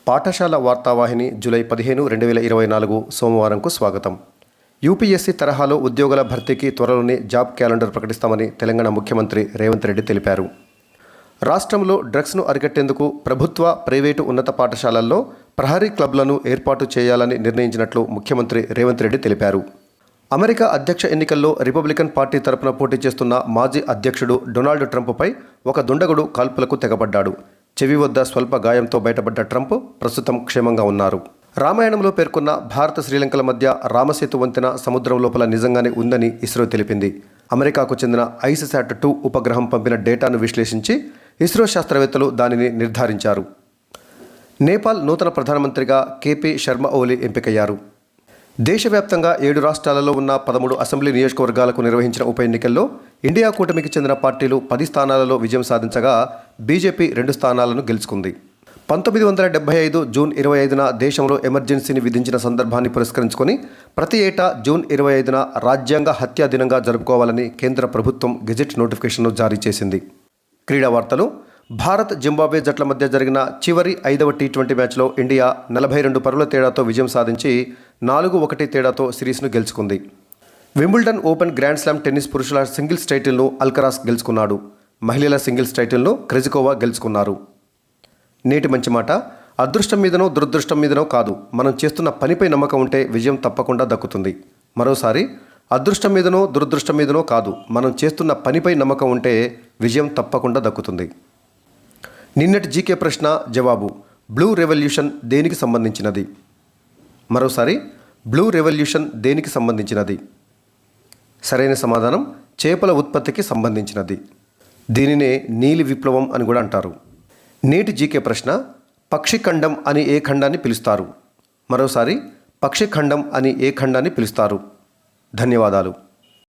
పాఠశాల వార్తావాహిని జూలై 15, 2024 సోమవారంకు స్వాగతం. యూపీఎస్సీ తరహాలో ఉద్యోగుల భర్తీకి త్వరలోనే జాబ్ క్యాలెండర్ ప్రకటిస్తామని తెలంగాణ ముఖ్యమంత్రి రేవంత్ రెడ్డి తెలిపారు. రాష్ట్రంలో డ్రగ్స్ను అరికట్టేందుకు ప్రభుత్వ, ప్రైవేటు ఉన్నత పాఠశాలల్లో ప్రహరీ క్లబ్లను ఏర్పాటు చేయాలని నిర్ణయించినట్లు ముఖ్యమంత్రి రేవంత్ రెడ్డి తెలిపారు. అమెరికా అధ్యక్ష ఎన్నికల్లో రిపబ్లికన్ పార్టీ తరపున పోటీ చేస్తున్న మాజీ అధ్యక్షుడు డొనాల్డ్ ట్రంప్పై ఒక దుండగుడు కాల్పులకు తెగబడ్డాడు. చెవి వద్ద స్వల్ప గాయంతో బయటపడ్డ ట్రంప్ ప్రస్తుతం క్షేమంగా ఉన్నారు. రామాయణంలో పేర్కొన్న భారత, శ్రీలంకల మధ్య రామసేతు వంతెన సముద్రం లోపల నిజంగానే ఉందని ఇస్రో తెలిపింది. అమెరికాకు చెందిన ICESat-2 ఉపగ్రహం పంపిన డేటాను విశ్లేషించి ఇస్రో శాస్త్రవేత్తలు దానిని నిర్ధారించారు. నేపాల్ నూతన ప్రధానమంత్రిగా KP శర్మ ఓలీ ఎంపికయ్యారు. దేశవ్యాప్తంగా 7 రాష్ట్రాలలో ఉన్న 13 అసెంబ్లీ నియోజకవర్గాలకు నిర్వహించిన ఉప ఎన్నికల్లో ఇండియా కూటమికి చెందిన పార్టీలు 10 స్థానాలలో విజయం సాధించగా బీజేపీ 2 స్థానాలను గెలుచుకుంది. 1975 జూన్ 25న దేశంలో ఎమర్జెన్సీని విధించిన సందర్భాన్ని పురస్కరించుకొని ప్రతి ఏటా జూన్ 25న రాజ్యాంగ హత్యా దినంగా జరుపుకోవాలని కేంద్ర ప్రభుత్వం గెజెట్ నోటిఫికేషన్ను జారీ చేసింది. క్రీడా వార్తలు. భారత్, జింబాబ్వే జట్ల మధ్య జరిగిన చివరి 5వ T20 మ్యాచ్లో ఇండియా 42 పరుగుల తేడాతో విజయం సాధించి 4-1 తేడాతో సిరీస్ను గెలుచుకుంది. Wimbledon open grand slam tennis పురుషుల సింగిల్స్ టైటిల్ను అల్కరాస్ గెలుచుకున్నాడు. మహిళల సింగిల్స్ టైటిల్ను క్రెజికోవా గెలుచుకున్నారు. నేటి మంచి మాట: అదృష్టం మీదనో దురదృష్టం మీదనో కాదు, మనం చేస్తున్న పనిపై నమ్మకం ఉంటే విజయం తప్పకుండా దక్కుతుంది. మరోసారి, అదృష్టం మీదనో దురదృష్టం మీదనో కాదు, మనం చేస్తున్న పనిపై నమ్మకం ఉంటే విజయం తప్పకుండా దక్కుతుంది. నిన్నటి జీకే ప్రశ్న జవాబు: బ్లూ రెవల్యూషన్ దేనికి సంబంధించినది? మరోసారి, బ్లూ రెవల్యూషన్ దేనికి సంబంధించినది? సరైన సమాధానం చేపల ఉత్పత్తికి సంబంధించినది. దీనినే నీలి విప్లవం అని కూడా అంటారు. నేటి జీకే ప్రశ్న: పక్షిఖండం అని ఏ ఖండాన్ని పిలుస్తారు? మరోసారి, పక్షిఖండం అని ఏ ఖండాన్ని పిలుస్తారు? ధన్యవాదాలు.